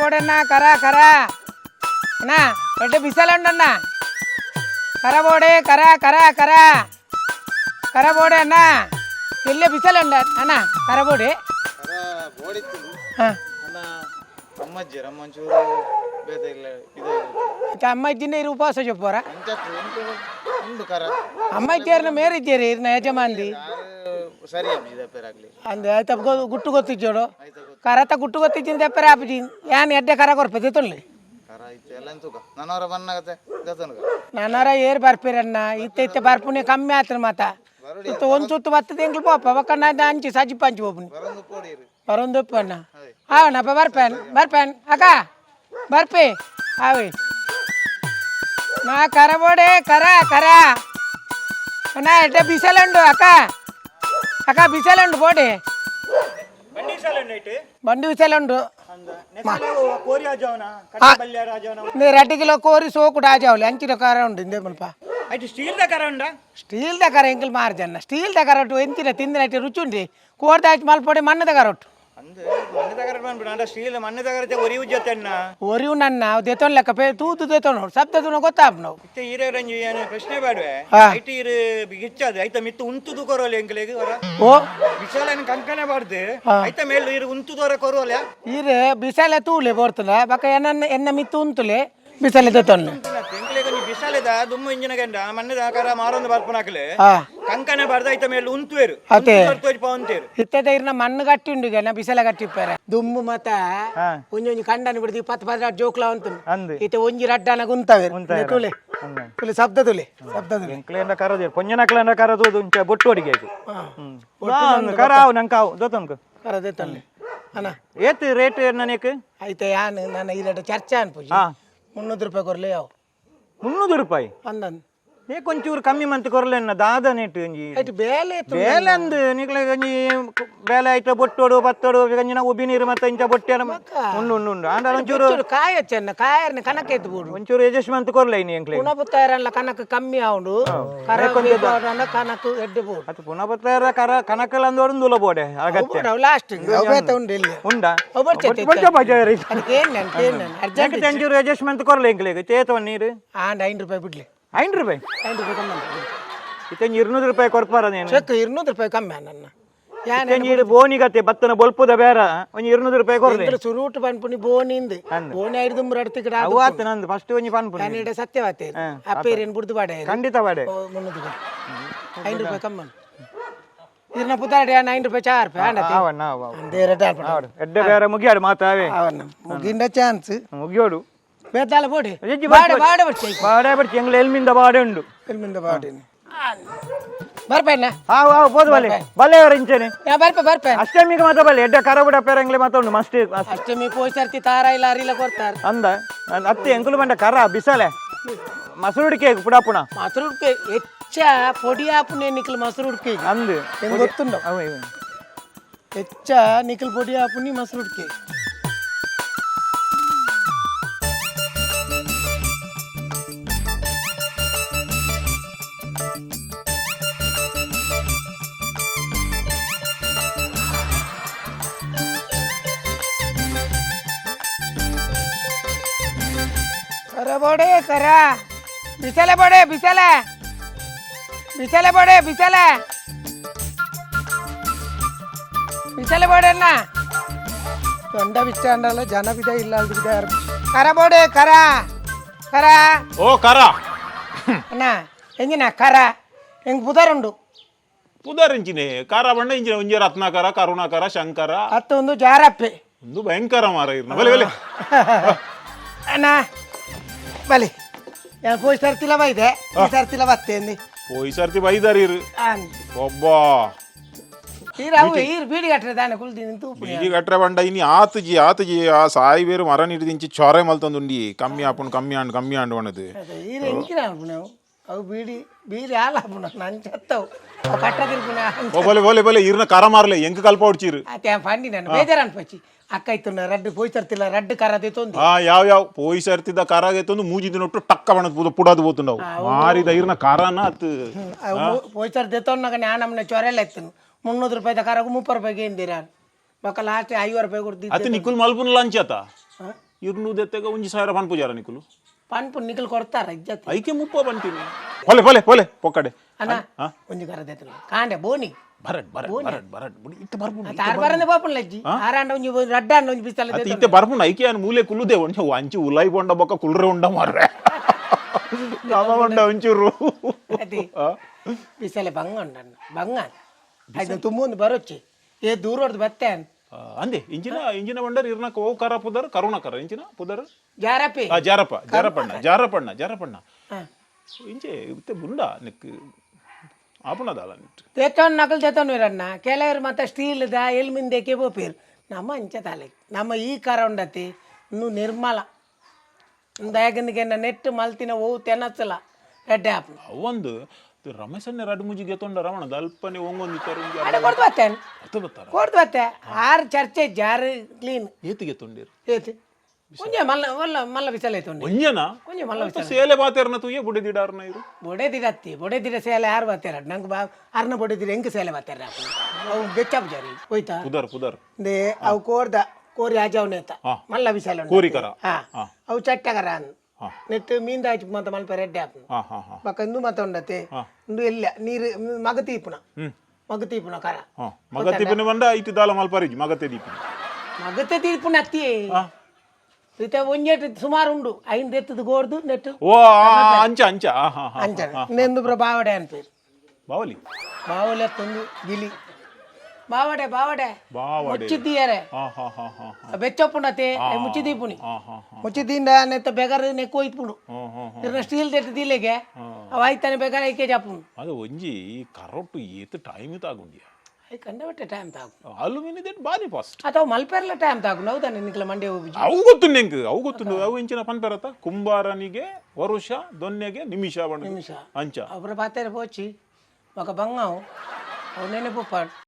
ಬೋಡಣ್ಣ ಕರ ಕರ ಅಣ್ಣ ಎಡ್ಡೆ ಬಿಸಲಂಡಣ್ಣ ಕರ ಬೋಡೆ ಕರ ಕರ ಕರ ಕರ ಬೋಡೆ ಅಣ್ಣ ಇಲ್ಲೇ ಬಿಸಲಂಡ ಅಣ್ಣ ಕರ ಬೋಡೆ అమ్మాయినే ఉపవాస చెప్పారా అమ్మాయి మేరే ఇచ్చారు ఇరిన యజమాని అందు అయితే గుట్టు కొత్తిచ్చాడు కరత గుట్టు కొత్తిచ్చింది తెప్పరే ఆపించింది యాన్ ఎడ్డే కర కొరపతి తొలి నన్నర ఏరు ಬರ್ಪೇರನ್ನ ಇತ್ತೆ ಬರ್ಪುನೆ ಕಮ್ಮಿ ಆತ್ರ ಮಾತ ಇತ್ತು ಒಂದು ಸುತ್ತು ಬರ್ತದೆ ಎಂಕ್ಲು ಪೋಪ ಒಕ್ಕನ್ನ ಹಂಚಿ ಸಜ್ಜಿ ಪಂಚಿ ಹೋಗ್ನಿ ಬರೊಂದು ಅಣ್ಣ ಅವನಪ್ಪ ಬರ್ಪೇನ್ ಅಕ್ಕ ಬರ್ಪಿ ಅವಿ ನಾ ಕರ ಬೋಡೆ ಕರ ಕರ ಅಣ್ಣ ಎಡ್ಡೆ ಬಿಸಲುಂಡು ಅಕ್ಕ ಅಕ್ಕ ಬಿಸಲುಂಡು ಬೋಡೆ బండి విసలుండు 2 కిలో కోరి సోకుడు ఆజావులు అంచిన కర ఉంటుంది స్టీల్ దగ్గర ఎంకలు మారజన్న స్టీల్ దగ్గర ఎంచిన తిందినట్టు రుచి ఉంది కోరి దాచి మళ్ళీ మಣ್ಣు దగ్గర ಒರಿ ನನ್ನ ದೇತೋನ್ ಲೆಕ್ಕ ಪೇ ತೂತು ದೇತೋನ್ ಸಪ್ತ ತುನ ಗೊತ್ತಾಪ್ನವು ಇತ್ತೆ ಈರೆ ರಂಜಿ ಏನೆ ಪ್ರಶ್ನೆ ಬೇಡವೆ ಐಟಿ ಇರೆ ಬಿಗಿಚ್ಚದು ಐತ ಮಿತ್ತು ಉಂತುದು ಕೊರೋಲೆ ಎಂಕಲೆಗೆ ವರ ಓ ಬಿಸಾಲೆನ ಕಂಕನೆ ಬಾರ್ದೆ ಐತ ಮೇಲು ಇರೆ ಉಂತುದೋರ ಕೊರೋಲೆ ಇರೆ ಬಿಸಾಲೆ ತೂಲೆ ಬರ್ತಲ ಬಕ ಎನ್ನ ಮಿತ್ತು ಉಂತುಲೆ ಬಿಸಾಲೆ ದೇತೋನ್ ಎಂಕಲೆಗೆ ನೀ ಬಿಸಾಲೆದ ದುಮ್ಮು ಇಂಜಿನ ಗಂಡ ಮಣ್ಣದ ಆಕಾರ ಮಾರೊಂದು ಬರ್ಪನಾಕಲೆ ಕಂಕನೆ ಬಾರ್ದ ಐತ ಮೇಲು ಉಂತುವೆರು ಅತೆ ತೋಜ್ ಪವಂತೇರು ಇತ್ತದ ಇರ್ನ ಮಣ್ಣು ಗಟ್ಟಿ ಉಂಡು ಗನ ಬಿಸಾಲೆ ಗಟ್ಟಿಪ್ಪರೆ ದುಮ್ಮು ಮತ ಒಂಜಿ ಕಂಡನ ಬಿಡ್ದಿ 10 ಜೋಕ್ಲ ಅಂತ ಇತ್ತೆ ಒಂಜಿ ರಡ್ಡನ ಗುಂತವೆ ತುಲೆ ತುಲೆ ಶಬ್ದ ತುಲೆ ಎಂಕಲೆಂದ ಕರದೆ ಪೊಂಜನಕಲೆಂದ ಕರದು ಉಂಚ ಬೊಟ್ಟೋಡಿಗೆ ಕರಾವ್ ನಂಕಾವ್ ದೊತಂಕ ಕರ ದೇತೋನ್ ಅಣ್ಣ ಏತ್ ರೇಟ್ ನನಕ್ಕೆ ಐತೆ ಯಾನ್ ನನ್ನ ಇರಡ ಚರ್ಚಾ ಅನ್ಪುಜಿ 300 ರೂಪಾಯಿ ಕೊರ್ಲೆ ಯಾವ 300 ರೂಪಾಯಿ ಅಂದನ್ ಏ ಕೊಂಚೂರು ಕಮ್ಮಿ ಮಂತ್ ಕೊರ್ಲೆ ಅನ್ನ ದಾದ ನೆಟ್ ಒಂಜಿ ಐಟ್ ಬೇಲೆ ಬೇಲೆ ಅಂದ್ ನಿಕ್ಲೆ ಗಂಜಿ ಬೇಲೆ ಐತ ಬೊಟ್ಟೋಡು ಬತ್ತೋಡು ಗಂಜಿನ ಉಬ್ಬಿ ನೀರು ಮತ್ತೆ ಇಂಚ ಬೊಟ್ಟೆ ಉಂಡು ಆಂಡ ಒಂಚೂರು ಕಾಯ ಚೆನ್ನ ಕಾಯರ್ನ ಕನಕ ಎತ್ತು ಬಿಡು ಒಂಚೂರು ಅಡ್ಜಸ್ಟ್ಮೆಂಟ್ ಕೊರ್ಲೆ ನೀ ಎಂಕ್ಲೆ ಪುನಃ ಬತ್ತಾಯರಲ್ಲ ಕನಕ ಕಮ್ಮಿ ಆವುಂಡು ಕರ ಕನಕ ಎಡ್ಡೆ ಬೋಡು ಅದು ಪುನಃ ಬತ್ತಾಯರ ಕರ ಕನಕಲ ಅಂದೋಡು ದುಲ ಬೋಡೆ ಅಗತ್ಯ ಲಾಸ್ಟ್ ಅವಬೇತ ಉಂಡು ಇಲ್ಲಿ ಉಂಡಾ ಒಬ್ಬ ಬಜಾರಿ ಅದಕ್ಕೆ ಏನ್ ಅರ್ಜೆಂಟ್ ಒಂಚೂರು ಅಡ್ಜಸ್ಟ್ಮೆಂಟ್ ಕೊರ್ಲೆ ಎಂಕ್ಲೆ ಚೇತವನ್ ನೀರು ಆಂಡ 5 ರೂಪಾಯಿ ಬಿಡ್ಲಿ 5 ರೂಪಾಯಿ ಕಮ್ಮಿ ಇತ್ತೆ 200 ರೂಪಾಯಿ ಕೊಡ್ಪಾರ ನೀನು ಚೆಕ್ 200 ರೂಪಾಯಿ ಕಮ್ಮಿ ನನ್ನ ನೀರು ಬೋನಿಗತ್ತೆ ಬತ್ತನ ಬೊಲ್ಪುದ ಬೇರ ಒಂಜಿ 200 ರೂಪಾಯಿ ಕೊರ್ಲೆ ಸುರೂಟ್ ಪನ್ಪುನಿ ಬೋನಿಂದ ಬೋನಿ ಐದು ದುಂಬು ರಡ್ತಿಕಡ ಅವು ಆತ ನಂದು ಫಸ್ಟ್ ಒಂಜಿ ಪನ್ಪುನಿ ಕನ್ನಡ ಸತ್ಯವಾತೆ ಅಪ್ಪೇರೇನ್ ಬುಡ್ದು ಬಾಡೆ ಖಂಡಿತ ಬಾಡೆ 5 ರೂಪಾಯಿ ಕಮ್ಮಿ ಇರ್ನ ಪುತಾಡೆ 9 ರೂಪಾಯಿ 4 ರೂಪಾಯಿ ಆಂಡತೆ ಅವನ್ನ ಅಂದೇ ರೇಟ್ ಎಡ್ಡೆ ಬೇರೆ ಮುಗಿಯಾಡು ಮಾತಾವೆ ಅವನ್ನ ಮುಗಿಂದ ಚಾನ್ಸ್ ಮುಗಿಯೋಡು ಬೇತಾಲ ಬೋಡಿ ಬಾಡೆ ಬಾಡೆ ಬಚ್ಚಿ ಬಾಡೆ ಬಚ್ಚಿ ಎಂಗ್ಲ ಎಲ್ಮಿಂದ ಬಾಡೆ ಉಂಡು ಎಲ್ಮಿಂದ ಬಾಡೆ ಬರ್ಪೇನ ಹಾವು ಹಾವು ಬೋದು ಬಲೆ ಬಲೆ ಅವರ ಇಂಚನೆ ಬರ್ಪೆ ಅಷ್ಟಮಿಗೆ ಮಾತ್ರ ಬಲೆ ಎಡ್ಡ ಕರಬುಡ ಪೇರಂಗ್ಲೆ ಮಾತ್ರ ಉಂಡು ಮಸ್ತ್ ಅಷ್ಟಮಿ ಪೋಷರ್ತಿ ತಾರ ಇಲ್ಲ ಅರಿಲ ಕೊಡ್ತಾರ ಅಂದ ಅತ್ತೆ ಎಂಕುಲು ಬಂಡ ಕರ ಬಿಸಲೆ ಮಸರುಡಿಕೆ ಪುಡಾಪುಣ ಮಸರುಡಿಕೆ ಹೆಚ್ಚ ಪೊಡಿ ಆಪುನೆ ನಿಕಲ್ ಮಸರುಡಿಕೆ ಅಂದು ಹೆಂಗ್ ಗೊತ್ತುಂಡು ಹೆಚ್ಚ ನಿಕಲ್ ಪೊಡಿ ಆಪುನಿ ಮಸರುಡಿಕೆ ಬೋಡೆ ಕರ ಬಿಸಲೆ ಬೋಡೆ ಬಿಸಲೆ ಬಿಸಲೆ ಬೋಡೆ ಬಿಸಲೆ ಬಿಸಲೆ ಬೋಡೆ ಅಣ್ಣ ತೊಂಡ ಬಿಚ್ಚ ಅಂಡಲ್ಲ ಜನ ಬಿದ ಇಲ್ಲ ಅಲ್ದಿದೆ ಕರ ಬೋಡೆ ಕರ ಕರ ಓ ಕರ ಅಣ್ಣ ಹೆಂಗಿನ ಕರ ಹೆಂಗ್ ಬುಧರುಂಡು ಪುದರಿಂಚಿನೆ ಕಾರ ಬಂಡ ಇಂಚಿನ ಒಂಜಿ ರತ್ನಾಕರ ಕರುಣಾಕರ ಶಂಕರ ಅತ್ತ ಒಂದು ಜಾರಪ್ಪೆ ಒಂದು ಭಯಂಕರ ಮಾರ ಇರ್ನ ಬಲೆ ಬಲೆ ಅಣ್ಣ ಬಲಿ ನಾನು ಪೋಯಿ ಸರ್ತಿಲ ಬೈದೆ ಸರ್ತಿಲ ಬತ್ತೇಂದಿ ಪೋಯಿ ಸರ್ತಿ ಬೈದಾರಿ ಒಬ್ಬ ಈರ್ ಬೀಡಿ ಕಟ್ಟರೆ ತಾನೆ ಕುಲ್ದಿನಿ ತೂಪು ಬೀಡಿ ಕಟ್ರೆ ಬಂಡ ಇನಿ ಆತಜಿ ಆ ಸಾಯಿ ಬೇರು ಮರ ನಿಡಿದಿಂಚಿ ಚೊರೆ ಮಲ್ತೊಂದುಂಡಿ ಕಮ್ಮಿ ಆಂಡು ಒಣದು ಈರ ಎಂಕಿನ ನಾವು ಅವು ಬೀಡಿ ಹಾಲು ಹಾಪುಣ ನನ್ ಚತ್ತವು ಕಟ್ಟದಿರ್ಪುಣ ಬೋಲೆ ಇರ್ನ ಕರ ಮಾರ್ಲೆ ಎಂಕ ಕಲ್ಪ ಹೊಡ್ಚಿರು ಅತ್ತೆ ಪಂಡಿ ನಾನು ಬೇಜಾರ ಅನ್ಪಚ್ಚಿ ಅಕ್ಕ ಇತ್ತು ರಡ್ಡು ಪೋಯಿ ಸರ್ತಿಲ್ಲ ರಡ್ಡು ಕರದೆ ತೊಂದು ಯಾವ ಪೋಯಿ ಸರ್ತಿದ್ದ ಕರಾಗೆ ತೊಂದು ಮೂಜಿದ ನೊಟ್ಟು ಟಕ್ಕ ಬಣದ್ ಪುಡದು ಬೋತು ನಾವು ಮಾರಿದ ಇರ್ನ ಕರನ ಅತ್ ಪೋಯಿ ಸರ್ತಿ ತೊಂದಾಗ ನಮ್ಮನೆ ಚೊರೆಲ್ಲ ಇತ್ತು 300 ರೂಪಾಯಿದ ಕರಗು 30 ರೂಪಾಯಿಗೆ ಎಂದಿರ ಮಕ್ಕ ಲಾಸ್ಟ್ 5 ರೂಪಾಯಿ ಕೊಡ್ತಿದ್ದೆ ಅತ್ ನಿಕುಲ್ ಮಲ್ಪುನ ಲಂಚ್ ಆತ 200 ಒಂಜಿ 1000 ಪನ್ ಪೂಜಾರ ನಿಕುಲು ಪನ್ಪು ನಿಖಲ್ ಕೊಡ್ತಾರ ಇಜ್ಜತ್ ಐಕೆ ಮುಪ್ಪ ಬಂತೀನಿ ಪೊಲೆ ಪೊಲೆ ಪೊಲೆ ಪೊಕ್ಕಡೆ ಅಣ್ಣ ಒಂಜಿ ಕರ ದೇತನ ಕಾಂಡೆ ಬೋನಿ ಬರಡ್ ಬರಡ್ ಬರಡ್ ಬುಡಿ ಇತ್ತೆ ಬರ್ಪುಂಡು ತಾರ್ ಬರಂದೆ ಬಾಪನ್ ಲಜ್ಜಿ ಆರಾಂಡ ಒಂಜಿ ರಡ್ಡ ಅಣ್ಣ ಒಂಜಿ ಬಿಸ್ತಲ ಅತಿ ಇತ್ತೆ ಬರ್ಪುಂಡು ಐಕೆ ಅನ್ ಮೂಲೆ ಕುಲ್ಲುದೆ ಒಂಜ ಅಂಚಿ ಉಲೈ ಬೊಂಡ ಬೊಕ್ಕ ಕುಲ್ರೆ ಉಂಡ ಮಾರ್ರೆ ನಾಮ ಉಂಡ ಒಂಚೂರು ಅತಿ ಬಿಸ್ತಲೆ ಬಂಗ ಉಂಡಣ್ಣ ಬಂಗ ಅದು ತುಂಬೊಂದು ಬರೊಚ್ಚಿ ಏ ದೂರ ಹೊಡ್ದು ಬತ್ತೆ ಅಂದೆ ಇಂಜಿನ ಬಂಡರ್ ಇರ್ನಕ ಓ ಕರ ಪುದರ್ ಕರುಣಕರ ಇಂಜಿನ ಪುದರ್ ಜಾರಪಿ ಜಾರಪಣ್ಣ ಇಂಚೆ ಇತ್ತೆ ಬುಂಡ ನಿಕ್ ಆಪುಣದಾಲ ನಿಟ್ಟು ತೇತೋನ್ ನಕಲ್ ತೇತೋನ್ ವೀರಣ್ಣ ಕೆಲವರು ಮತ್ತೆ ಸ್ಟೀಲ್ ದ ಎಲ್ಮಿಂದೇಕೆ ಬೋಪೇರು ನಮ್ಮ ಅಂಚೆ ತಾಲೆ ನಮ್ಮ ಈ ಕಾರ ಉಂಡತಿ ಇನ್ನು ನಿರ್ಮಲ ದಯಗಂದಿಗೆ ನೆಟ್ಟು ಮಲ್ತಿನ ಓ ತೆನಸಲ ಎಡ್ಡೆ ಆಪು ಅವಂದು ರಮೇಶನ್ನೇ ರಡ್ ಮುಜಿಗೆ ತೊಂಡ ರಮಣ ದಲ್ಪನೆ ಒಂಗೊಂದು ಅಡೆ ಕೊಡ್ದು ಬತ್ತೇನ್ ಕೊಡ್ದು ಬತ್ತೆ ಆರು ಚರ್ಚೆ ಜಾರು ಕ್ಲೀನ್ ಏತಿಗೆ ತೊಂಡಿರು ಏತಿ ಕೊಂಚ ಮಲ್ಲ ಬಿಸಲೆ ತೊಂಡಿ ಒಂಜನ ಕೊಂಚ ಮಲ್ಲ ಬಿಸಲೆ ಸೇಲೆ ಬಾತೇರ್ನ ತೂಯೆ ಬುಡೆದಿಡಾರ್ನ ಇರು ಬೊಡೆದಿರ ಸೇಲೆ ಯಾರು ಬಾತೇರ ನಂಗೆ ಅರ್ನ ಬೊಡೆದಿರ ಹೆಂಗೆ ಸೇಲೆ ಬಾತೇರ ಅವು ಬೆಚ್ಚಪ್ ಜಾರಿ ಹೋಯ್ತಾ ಪುದರ್ ದೇ ಅವು ಕೋರಿ ಆಜಾವ್ನೇತ ಮಲ್ಲ ಬಿಸಲೆ ಕೋರಿಕರ ಅವು ಚಟ್ಟಗರ ನೆಟ್ಟು ಮೀಂದಾಚು ಮತ್ತೆ ಮಲ್ಪ ರೆಡ್ಡೆ ಆಪುನ ಬಕ್ಕ ಇಂದು ಮತ್ತೆ ಉಂಡತೆ ಇಂದು ಎಲ್ಲ ನೀರು ಮಗತೀಪುನ ಕರ ಮಗತಿಪುನ ಬಂಡ ಐತಿ ದಾಲ ಮಲ್ಪರಿಜಿ ಮಗತೆ ತೀರ್ಪುನ ಅತ್ತಿ ಇತ್ತೆ ಒಂಜೆಟ್ ಸುಮಾರು ಉಂಡು ಐನ್ ಎತ್ತದು ಗೋರ್ದು ನೆಟ್ಟು ಓ ಅಂಚ ನೆಂದು ಬಾವಡೆ ಅನ್ಪೇರು ಬಾವಲಿ ಎತ್ತೊಂದು ಗಿಲಿ ಬಾವಡೆ ಮುಚ್ಚಿದ್ದೀಯರೆ ಬೆಚ್ಚಪ್ಪುಂಡತೆ ಮುಚ್ಚಿದೀಪುನಿ ಮುಚ್ಚಿದಿಂದ ನೆತ್ತ ಬೆಗರ್ ನೆಕ್ಕು ಹೋಯ್ಪುಂಡು ಇರ್ನ ಸ್ಟೀಲ್ ತೆಟ್ಟು ದಿಲೆಗೆ ಅವ ಆಯ್ತಾನೆ ಬೆಗರ ಐಕೆ ಜಾಪುಂಡು ಅದು ಒಂಜಿ ಕರೋಟು ಏತ್ ಟೈಮ್ ತಾಗುಂಡಿಯ ಐ ಕಂಡ ಬಟ್ಟೆ ಟೈಮ್ ತಾಗು ಅಲ್ಯೂಮಿನಿ ದಟ್ ಬಾರಿ ಫಾಸ್ಟ್ ಅಥವಾ ಮಲ್ಪೆರ್ಲ ಟೈಮ್ ತಾಗು ಹೌದಾನೆ ನಿಕ್ಲ ಮಂಡ್ಯ ಹೋಗಿ ಅವು ಗೊತ್ತು ಅವು ಇಂಚಿನ ಪನ್ಪೆರತ ಕುಂಬಾರನಿಗೆ ವರುಷ ದೊನ್ನೆಗೆ ನಿಮಿಷ ಅಂಚ ಅವ್ರ ಬಾತೇರೆ ಪೋಚಿ ಮಗ ಬಂಗಾವು ಅವು ನೆನೆ ಪುಪ್ಪಾಡು